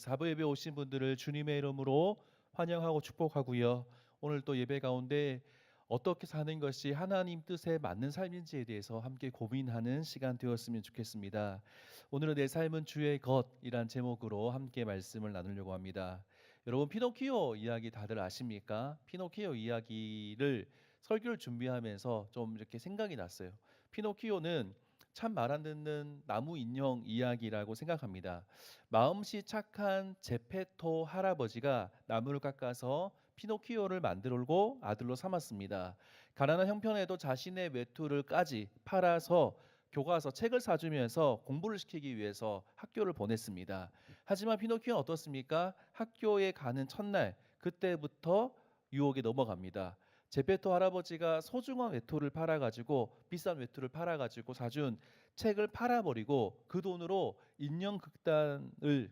사부 예배 오신 분들을 주님의 이름으로 환영하고 축복하고요. 오늘 또 예배 가운데 어떻게 사는 것이 하나님 뜻에 맞는 삶인지에 대해서 함께 고민하는 시간 되었으면 좋겠습니다. 오늘은 내 삶은 주의 것이란 제목으로 함께 말씀을 나누려고 합니다. 여러분 피노키오 이야기 다들 아십니까? 피노키오 이야기를 설교를 준비하면서 좀 이렇게 생각이 났어요. 피노키오는 참 말 안 듣는 나무 인형 이야기라고 생각합니다. 마음씨 착한 제페토 할아버지가 나무를 깎아서 피노키오를 만들고 아들로 삼았습니다. 가난한 형편에도 자신의 외투를 까지 팔아서 교과서 책을 사주면서 공부를 시키기 위해서 학교를 보냈습니다. 하지만 피노키오는 어떻습니까? 학교에 가는 첫날 그때부터 유혹에 넘어갑니다. 제페토 할아버지가 소중한 외투를 팔아가지고 비싼 외투를 팔아가지고 사준 책을 팔아버리고 그 돈으로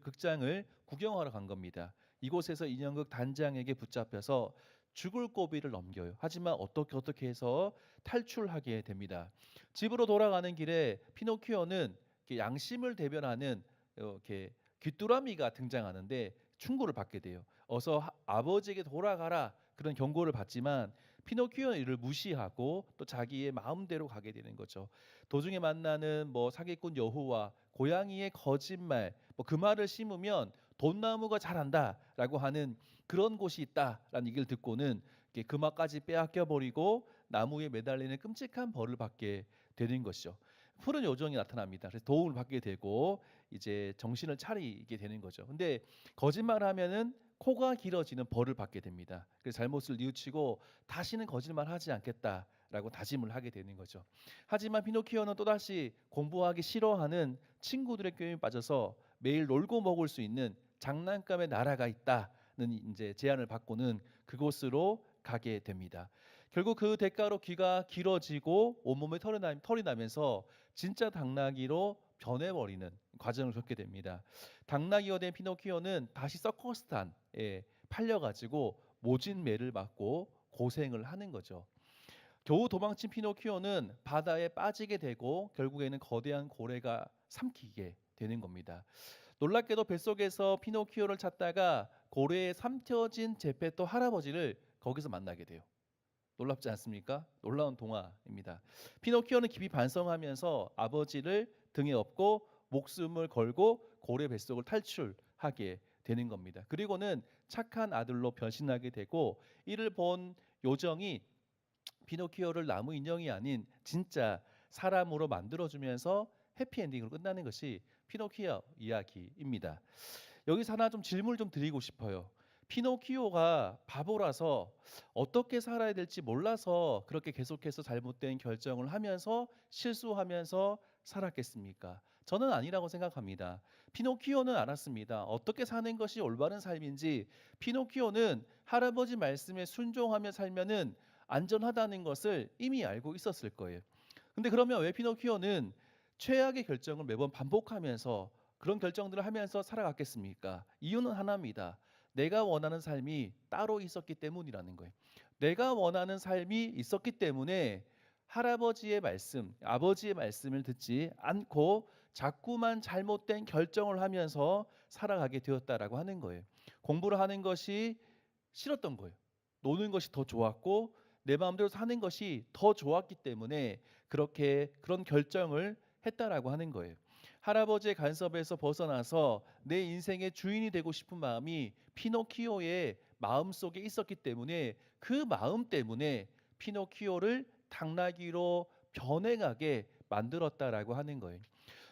극장을 구경하러 간 겁니다. 이곳에서 인형극 단장에게 붙잡혀서 죽을 고비를 넘겨요. 하지만 어떻게 해서 탈출하게 됩니다. 집으로 돌아가는 길에 피노키오는 이렇게 양심을 대변하는 이렇게 귀뚜라미가 등장하는데 충고를 받게 돼요. 어서 아버지에게 돌아가라 그런 경고를 받지만 피노키오는 이를 무시하고 또 자기의 마음대로 가게 되는 거죠. 도중에 만나는 사기꾼 여우와 고양이의 거짓말 그 말을 심으면 돈나무가 자란다라고 하는 그런 곳이 있다라는 얘기를 듣고는 그 막까지 빼앗겨 버리고 나무에 매달리는 끔찍한 벌을 받게 되는 것이죠. 푸른 요정이 나타납니다. 그래서 도움을 받게 되고 이제 정신을 차리게 되는 거죠. 근데 거짓말하면은 코가 길어지는 벌을 받게 됩니다. 그래서 잘못을 뉘우치고 다시는 거짓말하지 않겠다라고 다짐을 하게 되는 거죠. 하지만 피노키오는 또다시 공부하기 싫어하는 친구들의 꾀임에 빠져서 매일 놀고 먹을 수 있는 장난감의 나라가 있다는 이제 제안을 받고는 그곳으로 가게 됩니다. 결국 그 대가로 귀가 길어지고 온몸에 털이 나면서 진짜 당나귀로 변해버리는 과정을 겪게 됩니다. 당나귀가 된 피노키오는 다시 서커스단에 팔려가지고 모진 매를 맞고 고생을 하는 거죠. 겨우 도망친 피노키오는 바다에 빠지게 되고 결국에는 거대한 고래가 삼키게 되는 겁니다. 놀랍게도 뱃속에서 피노키오를 찾다가 고래에 삼켜진 제페토 할아버지를 거기서 만나게 돼요. 놀랍지 않습니까? 놀라운 동화입니다. 피노키오는 깊이 반성하면서 아버지를 등에 업고 목숨을 걸고 고래 뱃속을 탈출하게 되는 겁니다. 그리고는 착한 아들로 변신하게 되고 이를 본 요정이 피노키오를 나무 인형이 아닌 진짜 사람으로 만들어주면서 해피엔딩으로 끝나는 것이 피노키오 이야기입니다. 여기서 하나 좀 질문을 좀 드리고 싶어요. 피노키오가 바보라서 어떻게 살아야 될지 몰라서 그렇게 계속해서 잘못된 결정을 하면서 실수하면서 살았겠습니까? 저는 아니라고 생각합니다. 피노키오는 알았습니다. 어떻게 사는 것이 올바른 삶인지 피노키오는 할아버지 말씀에 순종하며 살면은 안전하다는 것을 이미 알고 있었을 거예요. 근데 그러면 왜 피노키오는 최악의 결정을 매번 반복하면서 그런 결정들을 하면서 살아갔겠습니까? 이유는 하나입니다. 내가 원하는 삶이 따로 있었기 때문이라는 거예요. 내가 원하는 삶이 있었기 때문에 할아버지의 말씀, 아버지의 말씀을 듣지 않고 자꾸만 잘못된 결정을 하면서 살아가게 되었다라고 하는 거예요. 공부를 하는 것이 싫었던 거예요. 노는 것이 더 좋았고 내 마음대로 사는 것이 더 좋았기 때문에 그런 결정을 했다라고 하는 거예요. 할아버지의 간섭에서 벗어나서 내 인생의 주인이 되고 싶은 마음이 피노키오의 마음속에 있었기 때문에 그 마음 때문에 피노키오를 당나귀로 변해가게 만들었다라고 하는 거예요.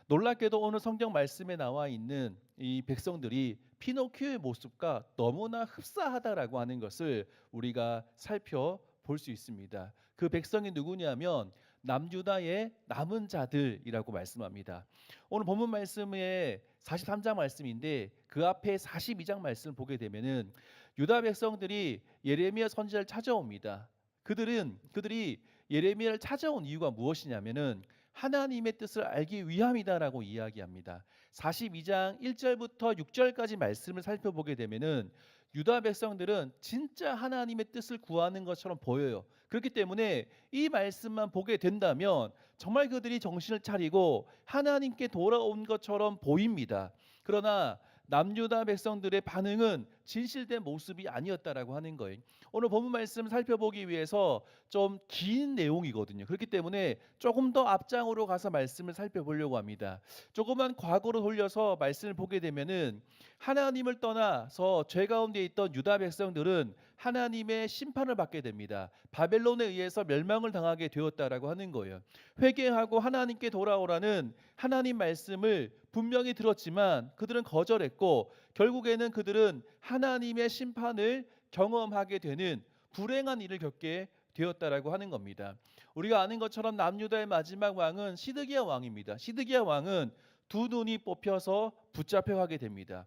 놀랍게도 오늘 성경 말씀에 나와 있는 이 백성들이 피노키오의 모습과 너무나 흡사하다라고 하는 것을 우리가 살펴볼 수 있습니다. 그 백성이 누구냐면 남유다의 남은 자들이라고 말씀합니다. 오늘 본문 말씀에 43장 말씀인데 그 앞에 42장 말씀을 보게 되면은 유다 백성들이 예레미야 선지자를 찾아옵니다. 그들이 예레미야를 찾아온 이유가 무엇이냐면은 하나님의 뜻을 알기 위함이다라고 이야기합니다. 42장 1절부터 6절까지 말씀을 살펴보게 되면은 유다 백성들은 진짜 하나님의 뜻을 구하는 것처럼 보여요. 그렇기 때문에 이 말씀만 보게 된다면 정말 그들이 정신을 차리고 하나님께 돌아온 것처럼 보입니다. 그러나 남유다 백성들의 반응은 진실된 모습이 아니었다라고 하는 거예요. 오늘 본문 말씀 살펴보기 위해서 좀 긴 내용이거든요. 그렇기 때문에 조금 더 앞장으로 가서 말씀을 살펴보려고 합니다. 조금만 과거로 돌려서 말씀을 보게 되면은 하나님을 떠나서 죄 가운데 있던 유다 백성들은 하나님의 심판을 받게 됩니다. 바벨론에 의해서 멸망을 당하게 되었다라고 하는 거예요. 회개하고 하나님께 돌아오라는 하나님 말씀을 분명히 들었지만 그들은 거절했고 결국에는 그들은 하나님의 심판을 경험하게 되는 불행한 일을 겪게 되었다라고 하는 겁니다. 우리가 아는 것처럼 남유다의 마지막 왕은 시드기야 왕입니다. 시드기야 왕은 두 눈이 뽑혀서 붙잡혀가게 됩니다.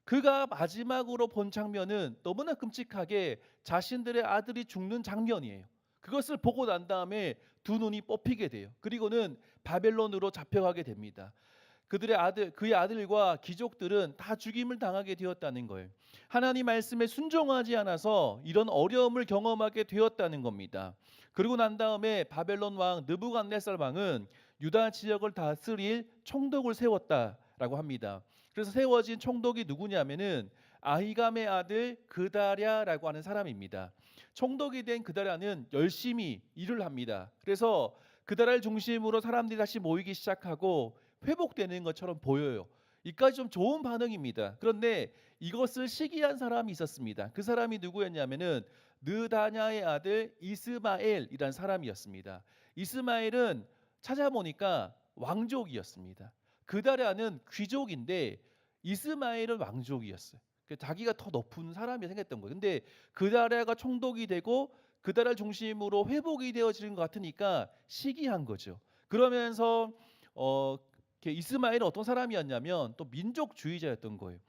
그가 마지막으로 본 장면은 너무나 끔찍하게 자신들의 아들이 죽는 장면이에요. 그것을 보고 난 다음에 두 눈이 뽑히게 돼요. 그리고는 바벨론으로 잡혀가게 됩니다. 그의 아들과 귀족들은 다 죽임을 당하게 되었다는 거예요. 하나님 말씀에 순종하지 않아서 이런 어려움을 경험하게 되었다는 겁니다. 그리고 난 다음에 바벨론 왕 느부갓네살 왕은 유다 지역을 다스릴 총독을 세웠다라고 합니다. 그래서 세워진 총독이 누구냐면은 아히감의 아들 그다랴라고 하는 사람입니다. 총독이 된 그다랴는 열심히 일을 합니다. 그래서 그다랴를 중심으로 사람들이 다시 모이기 시작하고 회복되는 것처럼 보여요. 이까지 좀 좋은 반응입니다. 그런데 이것을 시기한 사람이 있었습니다. 그 사람이 누구였냐면은 느다냐의 아들 이스마엘이란 사람이었습니다. 이스마엘은 찾아보니까 왕족이었습니다. 그다랴는 귀족인데 이스마엘은 왕족이었어요. 자기가 더 높은 사람이 생겼던 거예요. 근데 그다랴가 총독이 되고 그다랴를 중심으로 회복이 되어지는 것 같으니까 시기한 거죠. 그러면서 이스마엘은 어떤 사람이었냐면 또 민족주의자였던 거예요.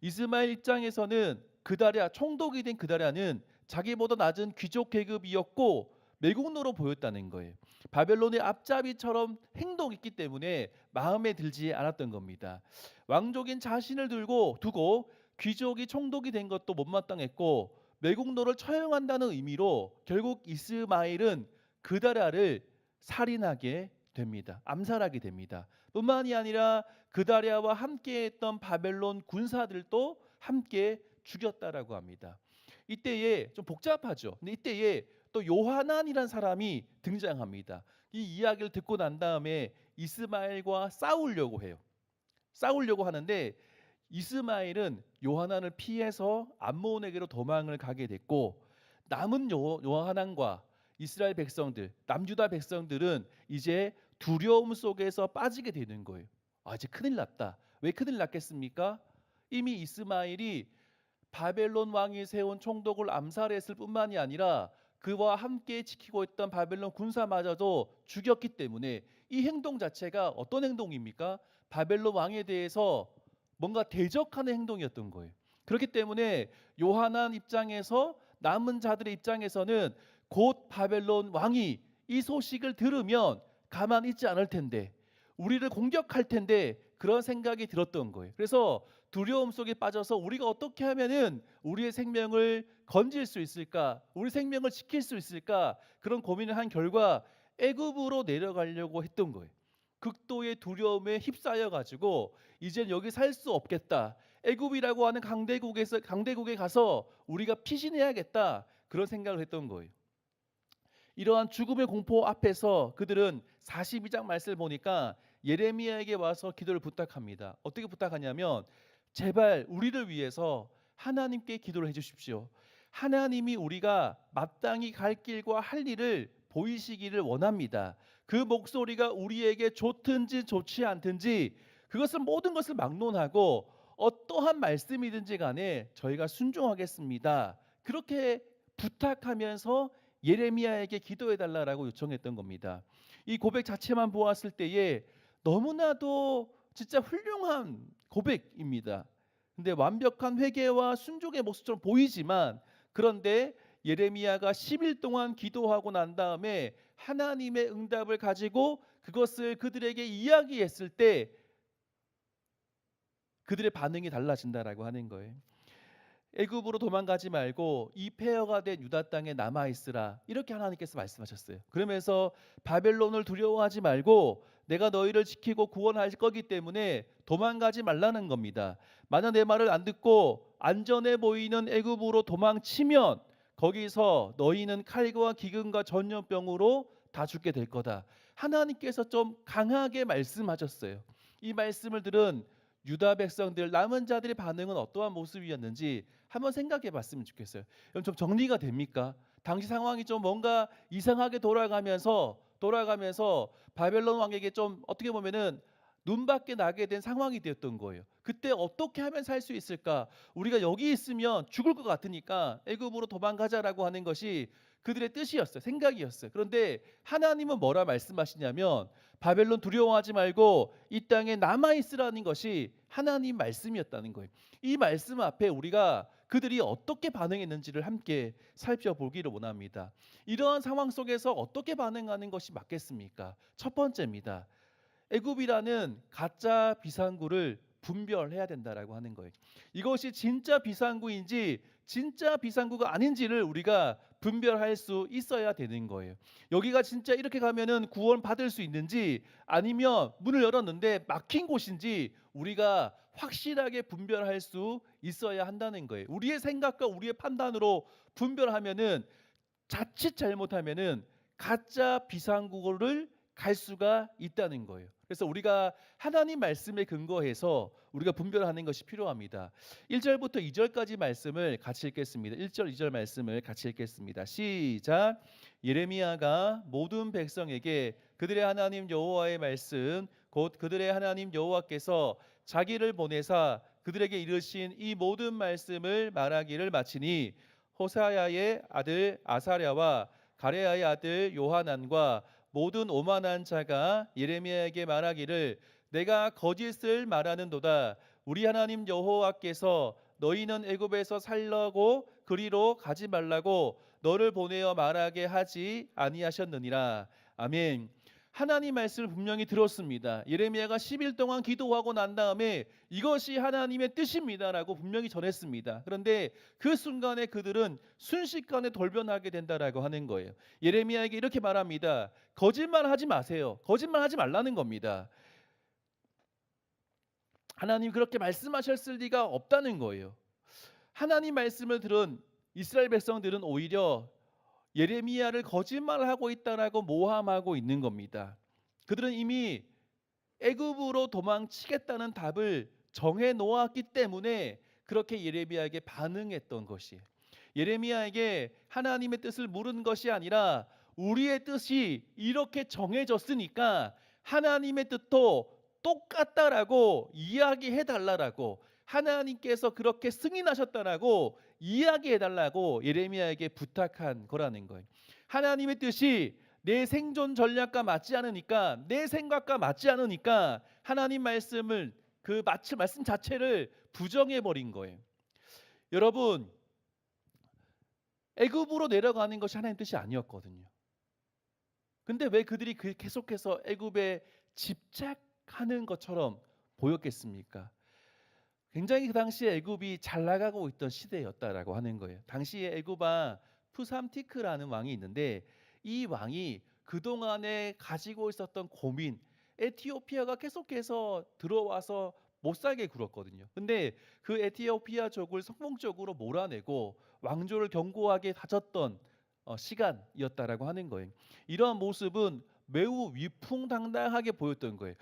이스마엘 입장에서는 그다랴 총독이 된 그다랴는 자기보다 낮은 귀족 계급이었고 매국노로 보였다는 거예요. 바벨론의 앞잡이처럼 행동했기 때문에 마음에 들지 않았던 겁니다. 왕족인 자신을 두고 귀족이 총독이 된 것도 못마땅했고 매국노를 처형한다는 의미로 결국 이스마엘은 그다랴를 살인하게 됩니다. 암살하게 됩니다. 뿐만이 아니라 그다랴와 함께했던 바벨론 군사들도 함께 죽였다라고 합니다. 이때에 좀 복잡하죠. 근데 이때에 또 요하난이란 사람이 등장합니다. 이 이야기를 듣고 난 다음에 이스마엘과 싸우려고 해요. 싸우려고 하는데 이스마엘은 요하난을 피해서 암몬에게로 도망을 가게 됐고 남은 요하난과 이스라엘 백성들, 남유다 백성들은 이제 두려움 속에서 빠지게 되는 거예요. 이제 큰일 났다. 왜 큰일 났겠습니까? 이미 이스마엘이 바벨론 왕이 세운 총독을 암살했을 뿐만이 아니라 그와 함께 지키고 있던 바벨론 군사마저도 죽였기 때문에 이 행동 자체가 어떤 행동입니까? 바벨론 왕에 대해서 뭔가 대적하는 행동이었던 거예요. 그렇기 때문에 요하난 입장에서 남은 자들의 입장에서는 곧 바벨론 왕이 이 소식을 들으면 가만히 있지 않을 텐데 우리를 공격할 텐데 그런 생각이 들었던 거예요. 그래서 두려움 속에 빠져서 우리가 어떻게 하면은 우리의 생명을 건질 수 있을까? 우리 생명을 지킬 수 있을까? 그런 고민을 한 결과 애굽으로 내려가려고 했던 거예요. 극도의 두려움에 휩싸여 가지고 이제 여기 살 수 없겠다. 애굽이라고 하는 강대국에 가서 우리가 피신해야겠다. 그런 생각을 했던 거예요. 이러한 죽음의 공포 앞에서 그들은 42장 말씀을 보니까 예레미야에게 와서 기도를 부탁합니다. 어떻게 부탁하냐면 제발 우리를 위해서 하나님께 기도를 해주십시오. 하나님이 우리가 마땅히 갈 길과 할 일을 보이시기를 원합니다. 그 목소리가 우리에게 좋든지 좋지 않든지 그것은 모든 것을 막론하고 어떠한 말씀이든지 간에 저희가 순종하겠습니다. 그렇게 부탁하면서 예레미야에게 기도해 달라고 요청했던 겁니다. 이 고백 자체만 보았을 때에 너무나도 진짜 훌륭한 고백입니다. 근데 완벽한 회개와 순종의 모습처럼 보이지만 그런데 예레미야가 10일 동안 기도하고 난 다음에 하나님의 응답을 가지고 그것을 그들에게 이야기했을 때 그들의 반응이 달라진다라고 하는 거예요. 애굽으로 도망가지 말고 이 폐허가 된 유다 땅에 남아 있으라 이렇게 하나님께서 말씀하셨어요. 그러면서 바벨론을 두려워하지 말고 내가 너희를 지키고 구원할 거기 때문에 도망가지 말라는 겁니다. 만약 내 말을 안 듣고 안전해 보이는 애굽으로 도망치면 거기서 너희는 칼과 기근과 전염병으로 다 죽게 될 거다. 하나님께서 좀 강하게 말씀하셨어요. 이 말씀을 들은 유다 백성들 남은 자들의 반응은 어떠한 모습이었는지 한번 생각해 봤으면 좋겠어요. 여러분 좀 정리가 됩니까? 당시 상황이 좀 뭔가 이상하게 돌아가면서 바벨론 왕에게 좀 어떻게 보면은 눈밖에 나게 된 상황이 되었던 거예요. 그때 어떻게 하면 살 수 있을까? 우리가 여기 있으면 죽을 것 같으니까 애굽으로 도망가자라고 하는 것이 그들의 뜻이었어요. 생각이었어요. 그런데 하나님은 뭐라 말씀하시냐면 바벨론 두려워하지 말고 이 땅에 남아 있으라는 것이 하나님 말씀이었다는 거예요. 이 말씀 앞에 우리가 그들이 어떻게 반응했는지를 함께 살펴보기를 원합니다. 이러한 상황 속에서 어떻게 반응하는 것이 맞겠습니까? 첫 번째입니다. 애굽이라는 가짜 비상구를 분별해야 된다라고 하는 거예요. 이것이 진짜 비상구인지 진짜 비상구가 아닌지를 우리가 분별할 수 있어야 되는 거예요. 여기가 진짜 이렇게 가면은 구원 받을 수 있는지 아니면 문을 열었는데 막힌 곳인지 우리가 확실하게 분별할 수 있어야 한다는 거예요. 우리의 생각과 우리의 판단으로 분별하면은 자칫 잘못하면은 가짜 비상구를 갈 수가 있다는 거예요. 그래서 우리가 하나님 말씀에 근거해서 우리가 분별하는 것이 필요합니다. 1절부터 2절까지 말씀을 같이 읽겠습니다. 1절, 2절 말씀을 같이 읽겠습니다. 시작. 예레미야가 모든 백성에게 그들의 하나님 여호와의 말씀 곧 그들의 하나님 여호와께서 자기를 보내사 그들에게 이르신 이 모든 말씀을 말하기를 마치니 호사야의 아들 아사랴와 가레야의 아들 요하난과 모든 오만한 자가 예레미야에게 말하기를 내가 거짓을 말하는도다. 우리 하나님 여호와께서 너희는 애굽에서 살려고 그리로 가지 말라고 너를 보내어 말하게 하지 아니하셨느니라. 아멘. 하나님 말씀을 분명히 들었습니다. 예레미야가 10일 동안 기도하고 난 다음에 이것이 하나님의 뜻입니다라고 분명히 전했습니다. 그런데 그 순간에 그들은 순식간에 돌변하게 된다라고 하는 거예요. 예레미야에게 이렇게 말합니다. 거짓말하지 마세요. 거짓말하지 말라는 겁니다. 하나님 그렇게 말씀하셨을 리가 없다는 거예요. 하나님 말씀을 들은 이스라엘 백성들은 오히려 예레미야를 거짓말하고 있다라고 모함하고 있는 겁니다. 그들은 이미 애굽으로 도망치겠다는 답을 정해 놓았기 때문에 그렇게 예레미야에게 반응했던 것이에요. 예레미야에게 하나님의 뜻을 물은 것이 아니라 우리의 뜻이 이렇게 정해졌으니까 하나님의 뜻도 똑같다라고 이야기해 달라라고 하나님께서 그렇게 승인하셨다라고 이야기해 달라고 예레미야에게 부탁한 거라는 거예요. 하나님의 뜻이 내 생존 전략과 맞지 않으니까 내 생각과 맞지 않으니까 하나님 말씀을 그 말씀 자체를 부정해 버린 거예요. 여러분 애굽으로 내려가는 것이 하나님 뜻이 아니었거든요. 근데 왜 그들이 계속해서 애굽에 집착하는 것처럼 보였겠습니까? 굉장히 그 당시에 애굽이 잘 나가고 있던 시대였다라고 하는 거예요. 당시에 애굽아 푸삼티크라는 왕이 있는데 이 왕이 그동안에 가지고 있었던 고민, 에티오피아가 계속해서 들어와서 못 살게 굴었거든요. 근데 그 에티오피아족을 성공적으로 몰아내고 왕조를 견고하게 다졌던 시간이었다라고 하는 거예요. 이러한 모습은 매우 위풍당당하게 보였던 거예요.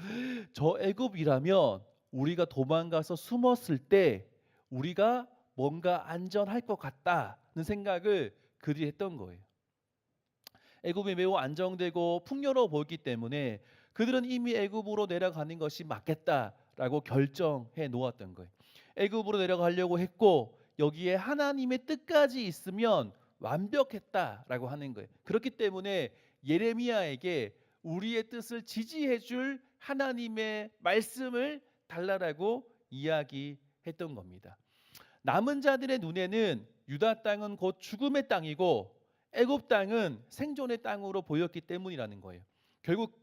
저 애굽이라면 우리가 도망가서 숨었을 때 우리가 뭔가 안전할 것 같다는 생각을 그들이 했던 거예요. 애굽이 매우 안정되고 풍요로워 보이기 때문에 그들은 이미 애굽으로 내려가는 것이 맞겠다라고 결정해 놓았던 거예요. 애굽으로 내려가려고 했고 여기에 하나님의 뜻까지 있으면 완벽했다라고 하는 거예요. 그렇기 때문에 예레미야에게 우리의 뜻을 지지해 줄 하나님의 말씀을 달라라고 이야기했던 겁니다. 남은 자들의 눈에는 유다 땅은 곧 죽음의 땅이고 애굽 땅은 생존의 땅으로 보였기 때문이라는 거예요. 결국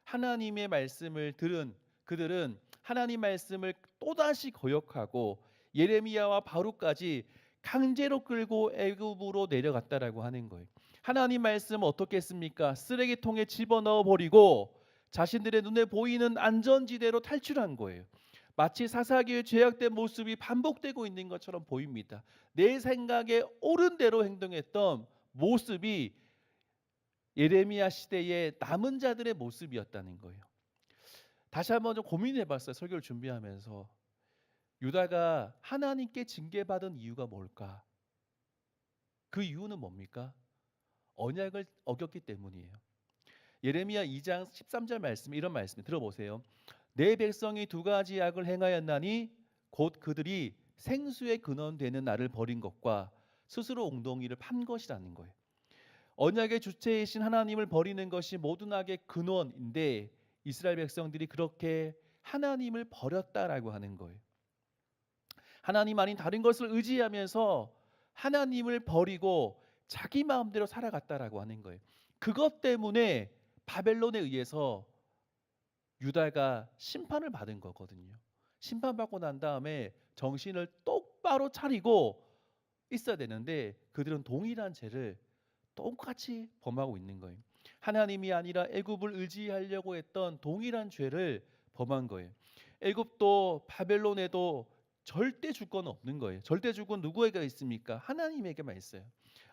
하나님의 말씀을 들은 그들은 하나님 말씀을 또다시 거역하고 예레미야와 바룩까지 강제로 끌고 애굽으로 내려갔다라고 하는 거예요. 하나님 말씀 어떻게 했습니까? 쓰레기통에 집어넣어 버리고 자신들의 눈에 보이는 안전지대로 탈출한 거예요. 마치 사사기의 죄악된 모습이 반복되고 있는 것처럼 보입니다. 내 생각에 옳은 대로 행동했던 모습이 예레미야 시대의 남은 자들의 모습이었다는 거예요. 다시 한번 좀 고민해 봤어요. 설교를 준비하면서. 유다가 하나님께 징계받은 이유가 뭘까? 그 이유는 뭡니까? 언약을 어겼기 때문이에요. 예레미야 2장 13절 말씀, 이런 말씀 들어보세요. 내 백성이 두 가지 악을 행하였나니 곧 그들이 생수의 근원되는 나를 버린 것과 스스로 ong덩이를 판 것이라는 거예요. 언약의 주체이신 하나님을 버리는 것이 모든 악의 근원인데 이스라엘 백성들이 그렇게 하나님을 버렸다라고 하는 거예요. 하나님 아닌 다른 것을 의지하면서 하나님을 버리고 자기 마음대로 살아갔다라고 하는 거예요. 그것 때문에 바벨론에 의해서 유다가 심판을 받은 거거든요. 심판받고 난 다음에 정신을 똑바로 차리고 있어야 되는데 그들은 동일한 죄를 똑같이 범하고 있는 거예요. 하나님이 아니라 애굽을 의지하려고 했던 동일한 죄를 범한 거예요. 애굽도 바벨론에도 절대 주권 없는 거예요. 절대 주권 누구에게 있습니까? 하나님에게만 있어요.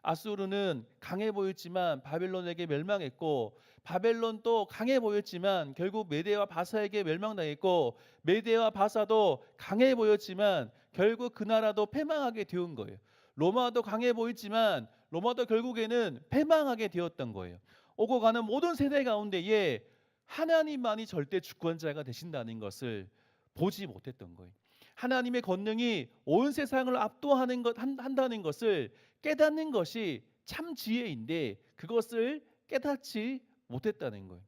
아수르는 강해 보였지만 바벨론에게 멸망했고, 바벨론도 강해 보였지만 결국 메대와 바사에게 멸망당했고, 메대와 바사도 강해 보였지만 결국 그 나라도 패망하게 되온 거예요. 로마도 강해 보였지만 로마도 결국에는 패망하게 되었던 거예요. 오고 가는 모든 세대 가운데에 하나님만이 절대 주권자가 되신다는 것을 보지 못했던 거예요. 하나님의 권능이 온 세상을 압도하는 한다는 것을 깨닫는 것이 참 지혜인데 그것을 깨닫지 못했다는 거예요.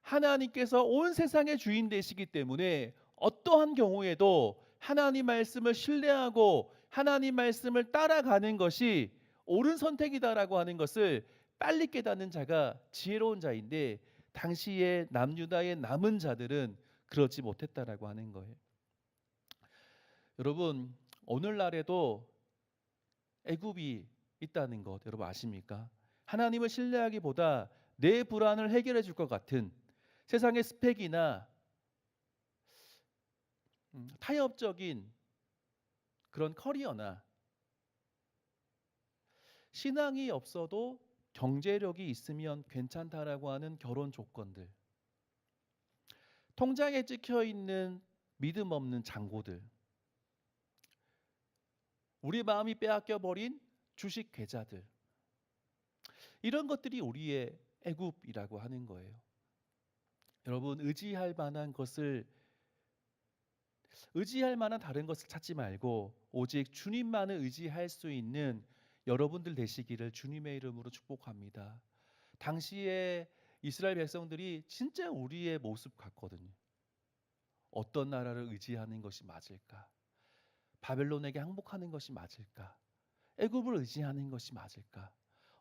하나님께서 온 세상의 주인 되시기 때문에 어떠한 경우에도 하나님 말씀을 신뢰하고 하나님 말씀을 따라가는 것이 옳은 선택이다라고 하는 것을 빨리 깨닫는 자가 지혜로운 자인데 당시에 남유다의 남은 자들은 그렇지 못했다라고 하는 거예요. 여러분, 오늘날에도 애굽이 있다는 것 여러분 아십니까? 하나님을 신뢰하기보다 내 불안을 해결해 줄 것 같은 세상의 스펙이나 타협적인 그런 커리어나 신앙이 없어도 경제력이 있으면 괜찮다라고 하는 결혼 조건들, 통장에 찍혀 있는 믿음 없는 잔고들, 우리 마음이 빼앗겨 버린 주식 계좌들, 이런 것들이 우리의 애굽이라고 하는 거예요. 여러분, 의지할 만한 다른 것을 찾지 말고 오직 주님만을 의지할 수 있는 여러분들 되시기를 주님의 이름으로 축복합니다. 당시에 이스라엘 백성들이 진짜 우리의 모습 같거든요. 어떤 나라를 의지하는 것이 맞을까? 바벨론에게 항복하는 것이 맞을까? 애굽을 의지하는 것이 맞을까?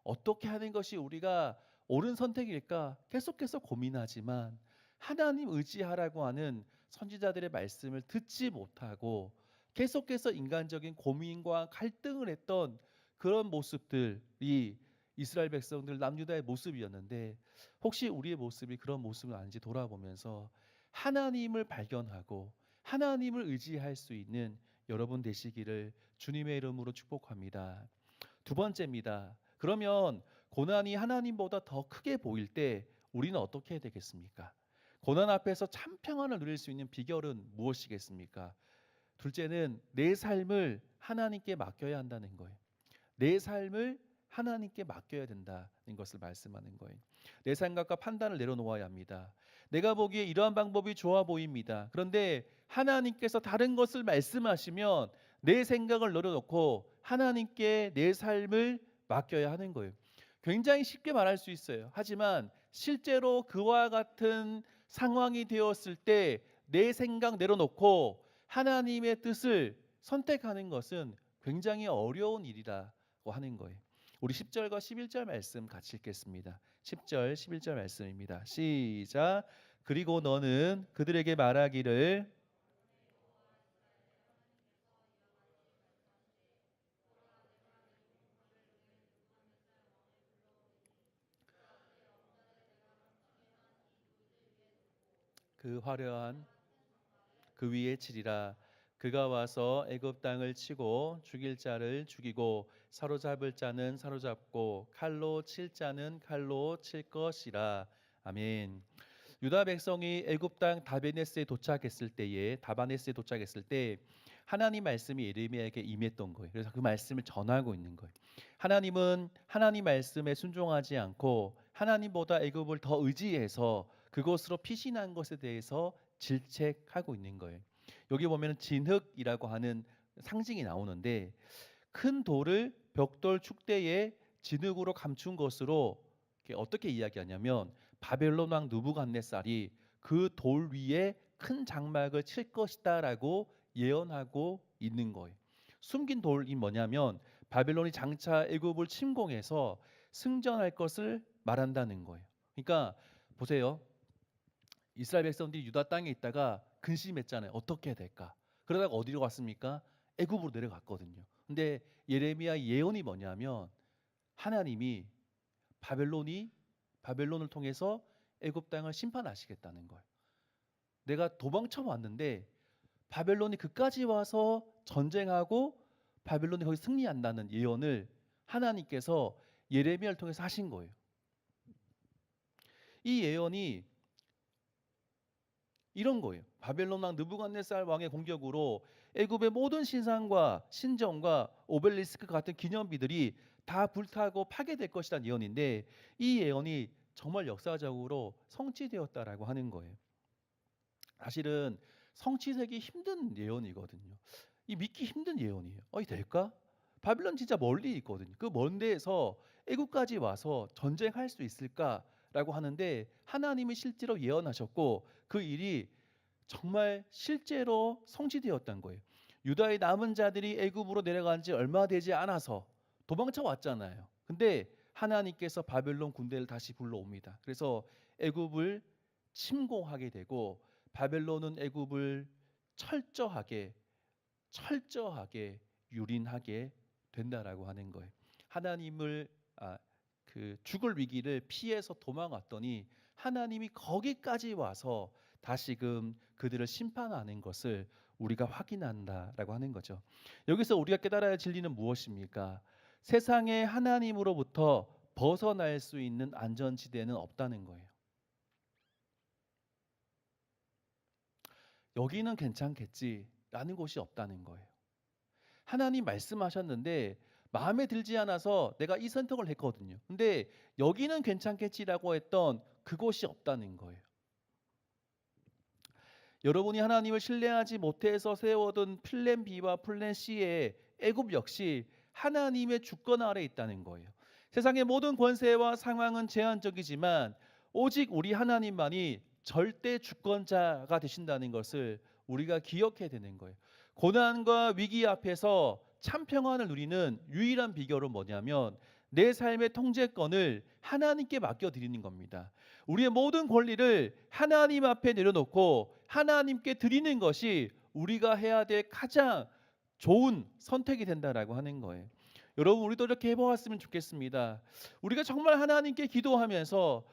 어떻게 하는 것이 우리가 옳은 선택일까? 계속해서 고민하지만 하나님 의지하라고 하는 선지자들의 말씀을 듣지 못하고 계속해서 인간적인 고민과 갈등을 했던 그런 모습들이 이스라엘 백성들 남유다의 모습이었는데 혹시 우리의 모습이 그런 모습은 아닌지 돌아보면서 하나님을 발견하고 하나님을 의지할 수 있는 여러분 되시기를 주님의 이름으로 축복합니다. 두 번째입니다. 그러면 고난이 하나님보다 더 크게 보일 때 우리는 어떻게 해야 되겠습니까? 고난 앞에서 참 평안을 누릴 수 있는 비결은 무엇이겠습니까? 둘째는 내 삶을 하나님께 맡겨야 한다는 거예요. 내 삶을 하나님께 맡겨야 된다는 것을 말씀하는 거예요. 내 생각과 판단을 내려놓아야 합니다. 내가 보기에 이러한 방법이 좋아 보입니다. 그런데 하나님께서 다른 것을 말씀하시면 내 생각을 내려놓고 하나님께 내 삶을 맡겨야 하는 거예요. 굉장히 쉽게 말할 수 있어요. 하지만 실제로 그와 같은 상황이 되었을 때 내 생각 내려놓고 하나님의 뜻을 선택하는 것은 굉장히 어려운 일이라고 하는 거예요. 우리 10절과 11절 말씀 같이 읽겠습니다. 10절, 11절 말씀입니다. 시작. 그리고 너는 그들에게 말하기를 그 화려한 그 위에 치리라. 그가 와서 애굽 땅을 치고 죽일 자를 죽이고 사로잡을 자는 사로잡고 칼로 칠 자는 칼로 칠 것이라. 아멘. 유다 백성이 애굽 땅 다바네스에 도착했을 때 하나님 말씀이 예레미야에게 임했던 거예요. 그래서 그 말씀을 전하고 있는 거예요. 하나님은 하나님 말씀에 순종하지 않고 하나님보다 애굽을 더 의지해서 그것으로 피신한 것에 대해서 질책하고 있는 거예요. 여기 보면 진흙이라고 하는 상징이 나오는데 큰 돌을 벽돌 축대에 진흙으로 감춘 것으로 어떻게 이야기하냐면 바벨론 왕 느부갓네살이 그 돌 위에 큰 장막을 칠 것이다라고 예언하고 있는 거예요. 숨긴 돌이 뭐냐면 바벨론이 장차 애굽을 침공해서 승전할 것을 말한다는 거예요. 그러니까 보세요. 이스라엘 백성들이 유다 땅에 있다가 근심했잖아요. 어떻게 해야 될까? 그러다가 어디로 갔습니까? 애굽으로 내려갔거든요. 근데 예레미야 예언이 뭐냐면 하나님이 바벨론을 통해서 애굽 땅을 심판하시겠다는 거예요. 내가 도망쳐 왔는데 바벨론이 그까지 와서 전쟁하고 바벨론이 거기 승리한다는 예언을 하나님께서 예레미야를 통해서 하신 거예요. 이 예언이 이런 거예요. 바벨론 왕 느부갓네살 왕의 공격으로 애굽의 모든 신상과 신전과 오벨리스크 같은 기념비들이 다 불타고 파괴될 것이라는 예언인데 이 예언이 정말 역사적으로 성취되었다라고 하는 거예요. 사실은 성취되기 힘든 예언이거든요. 이 믿기 힘든 예언이에요. 이 될까? 바빌론 진짜 멀리 있거든요. 그 먼 데에서 애국까지 와서 전쟁할 수 있을까라고 하는데 하나님이 실제로 예언하셨고 그 일이 정말 실제로 성취되었던 거예요. 유다의 남은 자들이 애굽으로 내려간 지 얼마 되지 않아서 도망쳐 왔잖아요. 근데 하나님께서 바벨론 군대를 다시 불러옵니다. 그래서 애굽을 침공하게 되고 바벨론은 애굽을 철저하게 유린하게 된다라고 하는 거예요. 하나님을 그 죽을 위기를 피해서 도망왔더니 하나님이 거기까지 와서 다시금 그들을 심판하는 것을 우리가 확인한다라고 하는 거죠. 여기서 우리가 깨달아야 할 진리는 무엇입니까? 세상에 하나님으로부터 벗어날 수 있는 안전지대는 없다는 거예요. 여기는 괜찮겠지라는 곳이 없다는 거예요. 하나님 말씀하셨는데 마음에 들지 않아서 내가 이 선택을 했거든요. 근데 여기는 괜찮겠지라고 했던 그곳이 없다는 거예요. 여러분이 하나님을 신뢰하지 못해서 세워둔 플랜 B와 플랜 C의 애굽 역시 하나님의 주권 아래 있다는 거예요. 세상의 모든 권세와 상황은 제한적이지만 오직 우리 하나님만이 절대 주권자가 되신다는 것을 우리가 기억해야 되는 거예요. 고난과 위기 앞에서 참 평안을 누리는 유일한 비결은 뭐냐면 내 삶의 통제권을 하나님께 맡겨드리는 겁니다. 우리의 모든 권리를 하나님 앞에 내려놓고 하나님께 드리는 것이 우리가 해야 될 가장 좋은 선택이 된다라고 하는 거예요. 여러분 우리도 이렇게 해보았으면 좋겠습니다. 우리가 정말 하나님께 기도하면서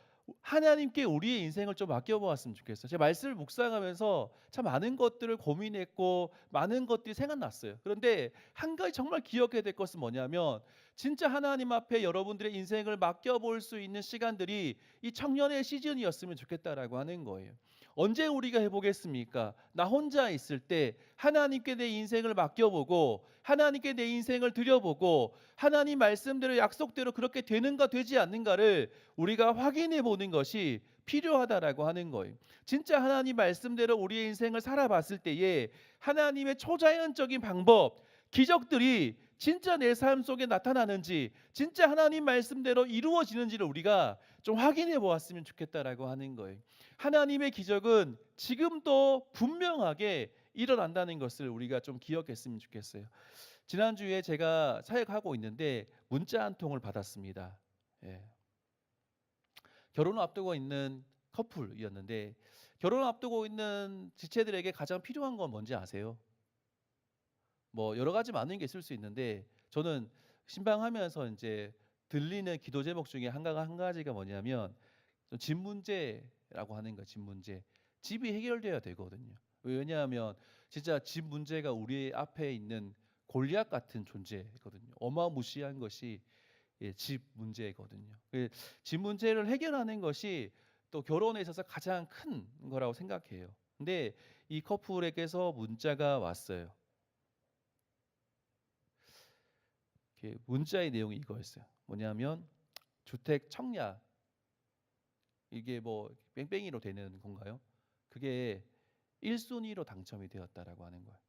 하나님께 우리의 인생을 좀 맡겨보았으면 좋겠어요. 제가 말씀을 묵상하면서 참 많은 것들을 고민했고 많은 것들이 생각났어요. 그런데 한 가지 정말 기억해야 될 것은 뭐냐면 진짜 하나님 앞에 여러분들의 인생을 맡겨볼 수 있는 시간들이 이 청년의 시즌이었으면 좋겠다라고 하는 거예요. 언제 우리가 해보겠습니까? 나 혼자 있을 때 하나님께 내 인생을 맡겨보고 하나님께 내 인생을 드려보고 하나님 말씀대로 약속대로 그렇게 되는가 되지 않는가를 우리가 확인해 보는 것이 필요하다라고 하는 거예요. 진짜 하나님 말씀대로 우리의 인생을 살아봤을 때에 하나님의 초자연적인 방법, 기적들이 진짜 내 삶 속에 나타나는지 진짜 하나님 말씀대로 이루어지는지를 우리가 좀 확인해 보았으면 좋겠다라고 하는 거예요. 하나님의 기적은 지금도 분명하게 일어난다는 것을 우리가 좀 기억했으면 좋겠어요. 지난주에 제가 사역하고 있는데 문자 한 통을 받았습니다. 예. 결혼을 앞두고 있는 커플이었는데 결혼을 앞두고 있는 지체들에게 가장 필요한 건 뭔지 아세요? 뭐 여러 가지 많은 게 있을 수 있는데 저는 신방하면서 이제 들리는 기도 제목 중에 한 가지가 뭐냐면 집 문제라고 하는 거예요. 집 문제. 집이 해결돼야 되거든요. 왜냐하면 진짜 집 문제가 우리 앞에 있는 골리앗 같은 존재거든요. 어마무시한 것이 예, 집 문제거든요. 예, 집 문제를 해결하는 것이 또 결혼에 있어서 가장 큰 거라고 생각해요. 근데 이 커플에게서 문자가 왔어요. 문자의 내용이 이거였어요. 뭐냐면 주택 청약 이게 뭐 뺑뺑이로 되는 건가요? 그게 1순위로 당첨이 되었다라고 하는 거예요.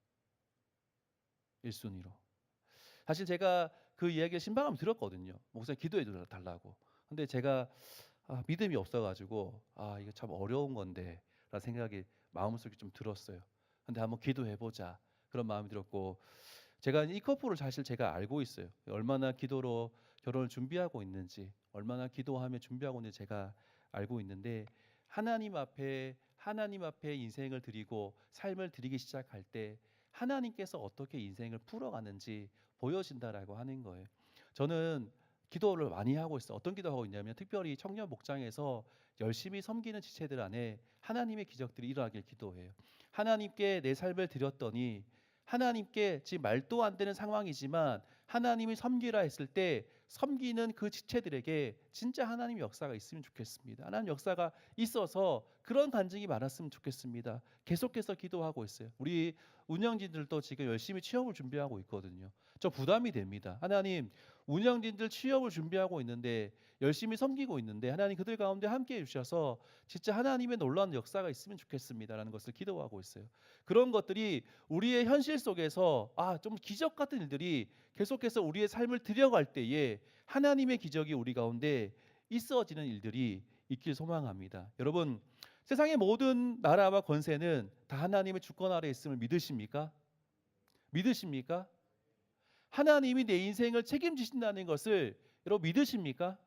1순위로. 사실 제가 그 이야기를 신방하면 들었거든요. 목사님 기도해 달라고. 근데 제가 믿음이 없어가지고 이거 참 어려운 건데 라는 생각이 마음속에 좀 들었어요. 근데 한번 기도해 보자 그런 마음이 들었고 제가 이 커플을 사실 제가 알고 있어요. 얼마나 기도로 결혼을 준비하고 있는지, 얼마나 기도하며 준비하고 있는지 제가 알고 있는데 하나님 앞에 인생을 드리고 삶을 드리기 시작할 때 하나님께서 어떻게 인생을 풀어가는지 보여진다라고 하는 거예요. 저는 기도를 많이 하고 있어요. 어떤 기도하고 있냐면 특별히 청년 목장에서 열심히 섬기는 지체들 안에 하나님의 기적들이 일어나길 기도해요. 하나님께 내 삶을 드렸더니 하나님께 지금 말도 안 되는 상황이지만 하나님이 섬기라 했을 때 섬기는 그 지체들에게 진짜 하나님의 역사가 있으면 좋겠습니다. 하나님 역사가 있어서 그런 간증이 많았으면 좋겠습니다. 계속해서 기도하고 있어요. 우리 운영진들도 지금 열심히 취업을 준비하고 있거든요. 저 부담이 됩니다. 하나님, 운영진들 취업을 준비하고 있는데 열심히 섬기고 있는데 하나님 그들 가운데 함께 해 주셔서 진짜 하나님의 놀라운 역사가 있으면 좋겠습니다라는 것을 기도하고 있어요. 그런 것들이 우리의 현실 속에서 좀 기적 같은 일들이 계속해서 우리의 삶을 들여갈 때에 하나님의 기적이 우리 가운데 있어지는 일들이 있길 소망합니다. 여러분, 세상의 모든 나라와 권세는 다 하나님의 주권 아래에 있음을 믿으십니까? 믿으십니까? 하나님이 내 인생을 책임지신다는 것을 여러분 믿으십니까?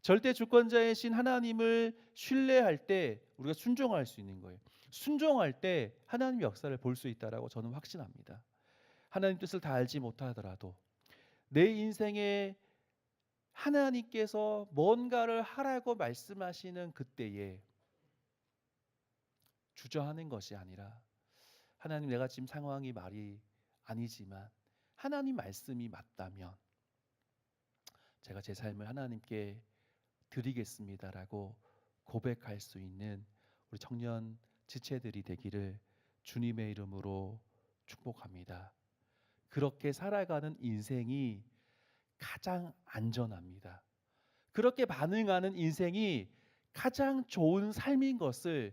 절대 주권자이신 하나님을 신뢰할 때 우리가 순종할 수 있는 거예요. 순종할 때 하나님의 역사를 볼 수 있다라고 저는 확신합니다. 하나님 뜻을 다 알지 못하더라도 내 인생에 하나님께서 뭔가를 하라고 말씀하시는 그때에 주저하는 것이 아니라 하나님 내가 지금 상황이 말이 아니지만 하나님 말씀이 맞다면 제가 제 삶을 하나님께 드리겠습니다라고 고백할 수 있는 우리 청년 지체들이 되기를 주님의 이름으로 축복합니다. 그렇게 살아가는 인생이 가장 안전합니다. 그렇게 반응하는 인생이 가장 좋은 삶인 것을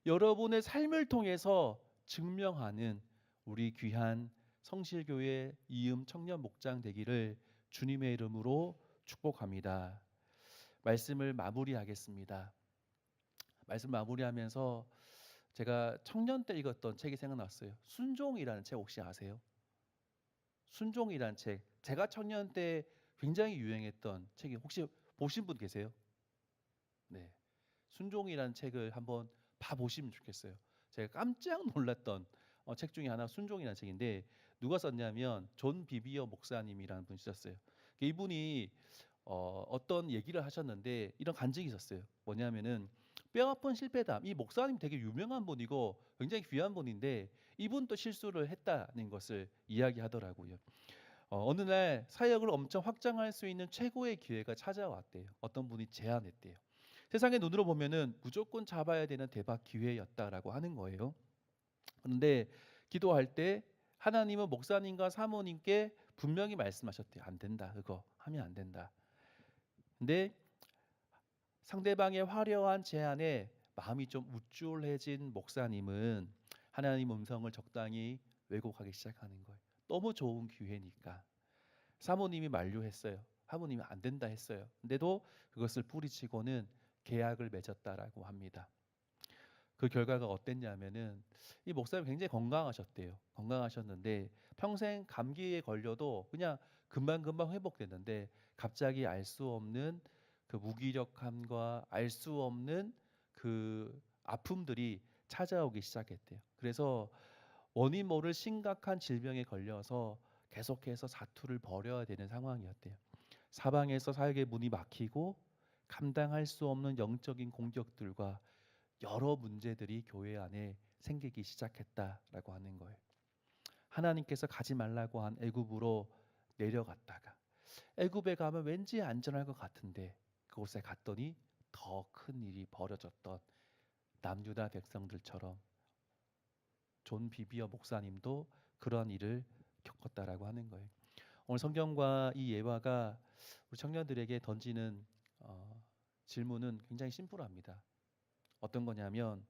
여러분의 삶을 통해서 증명하는 우리 귀한 성실교회 이음 청년 목장 되기를 주님의 이름으로 축복합니다. 말씀을 마무리하겠습니다. 말씀 마무리하면서 제가 청년 때 읽었던 책이 생각났어요. 순종이라는 책 혹시 아세요? 순종이라는 책. 제가 청년 때 굉장히 유행했던 책이 혹시 보신 분 계세요? 네. 순종이라는 책을 한번 봐보시면 좋겠어요. 제가 깜짝 놀랐던 책 중에 하나 순종이라는 책인데 누가 썼냐면 존 비비어 목사님이라는 분이 썼어요. 이분이 어떤 얘기를 하셨는데 이런 간증이 있었어요. 뭐냐면은 뼈아픈 실패담. 이 목사님 되게 유명한 분이고 굉장히 귀한 분인데 이분도 실수를 했다는 것을 이야기하더라고요. 어느 날 사역을 엄청 확장할 수 있는 최고의 기회가 찾아왔대요. 어떤 분이 제안했대요. 세상의 눈으로 보면은 무조건 잡아야 되는 대박 기회였다라고 하는 거예요. 그런데 기도할 때 하나님은 목사님과 사모님께 분명히 말씀하셨대요. 안 된다. 그거 하면 안 된다. 근데 상대방의 화려한 제안에 마음이 좀 우쭐해진 목사님은 하나님 음성을 적당히 왜곡하기 시작하는 거예요. 너무 좋은 기회니까. 사모님이 만류했어요. 사모님이 안 된다 했어요. 근데도 그것을 뿌리치고는 계약을 맺었다라고 합니다. 그 결과가 어땠냐면은 이 목사님 굉장히 건강하셨대요. 건강하셨는데 평생 감기에 걸려도 그냥 금방금방 회복됐는데 갑자기 알 수 없는 그 무기력함과 알 수 없는 그 아픔들이 찾아오기 시작했대요. 그래서 원인 모를 심각한 질병에 걸려서 계속해서 사투를 벌여야 되는 상황이었대요. 사방에서 사역의 문이 막히고 감당할 수 없는 영적인 공격들과 여러 문제들이 교회 안에 생기기 시작했다라고 하는 거예요. 하나님께서 가지 말라고 한 애굽으로 내려갔다가 애굽에 가면 왠지 안전할 것 같은데 그곳에 갔더니 더 큰 일이 벌어졌던 남유다 백성들처럼 존 비비어 목사님도 그러한 일을 겪었다라고 하는 거예요. 오늘 성경과 이 예화가 우리 청년들에게 던지는 질문은 굉장히 심플합니다. 어떤 거냐면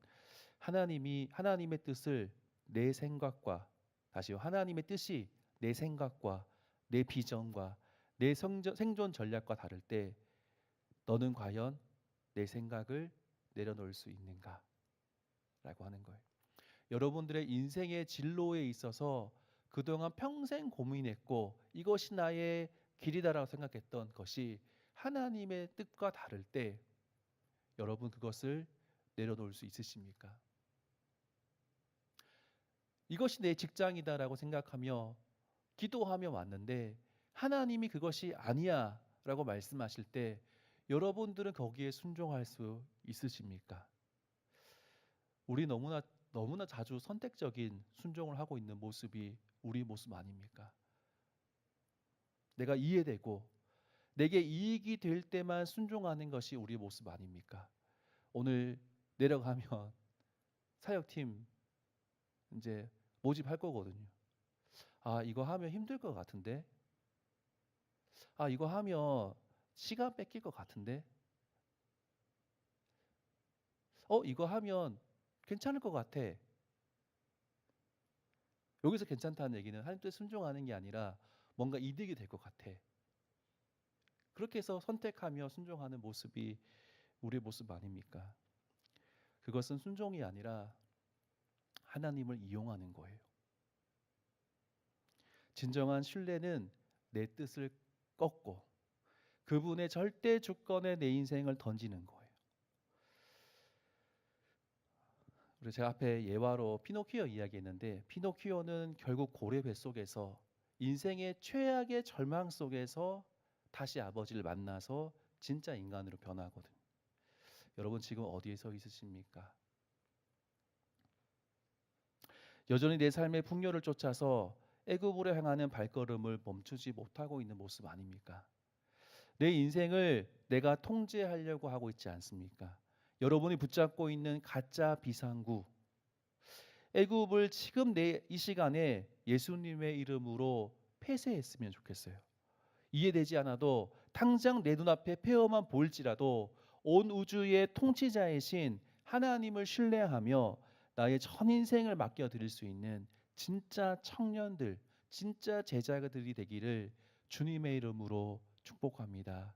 하나님의 뜻을 내 생각과 다시 하나님의 뜻이 내 생각과 내 비전과 내 생존 전략과 다를 때 너는 과연 내 생각을 내려놓을 수 있는가? 라고 하는 거예요. 여러분들의 인생의 진로에 있어서 그동안 평생 고민했고 이것이 나의 길이다라고 생각했던 것이 하나님의 뜻과 다를 때 여러분 그것을 내려놓을 수 있으십니까? 이것이 내 직장이다라고 생각하며 기도하며 왔는데 하나님이 그것이 아니야라고 말씀하실 때 여러분들은 거기에 순종할 수 있으십니까? 우리 너무나 자주 선택적인 순종을 하고 있는 모습이 우리 모습 아닙니까? 내가 이해되고 내게 이익이 될 때만 순종하는 것이 우리 모습 아닙니까? 오늘 내려가면 사역팀 이제 모집할 거거든요. 아, 이거 하면 힘들 것 같은데? 아, 이거 하면 시간 뺏길 것 같은데? 이거 하면 괜찮을 것 같아. 여기서 괜찮다는 얘기는 하나님 뜻에 순종하는 게 아니라 뭔가 이득이 될 것 같아. 그렇게 해서 선택하며 순종하는 모습이 우리의 모습 아닙니까? 그것은 순종이 아니라 하나님을 이용하는 거예요. 진정한 신뢰는 내 뜻을 꺾고 그분의 절대 주권에 내 인생을 던지는 거예요. 그리고 제가 앞에 예화로 피노키오 이야기했는데 피노키오는 결국 고래 뱃속에서 인생의 최악의 절망 속에서 다시 아버지를 만나서 진짜 인간으로 변하거든요. 여러분 지금 어디에 서 있으십니까? 여전히 내 삶의 풍요를 쫓아서 애굽으로 향하는 발걸음을 멈추지 못하고 있는 모습 아닙니까? 내 인생을 내가 통제하려고 하고 있지 않습니까? 여러분이 붙잡고 있는 가짜 비상구 애굽을 지금 이 시간에 예수님의 이름으로 폐쇄했으면 좋겠어요. 이해되지 않아도 당장 내 눈앞에 폐허만 보일지라도 온 우주의 통치자이신 하나님을 신뢰하며 나의 전 인생을 맡겨드릴 수 있는 진짜 청년들, 진짜 제자들이 되기를 주님의 이름으로 축복합니다.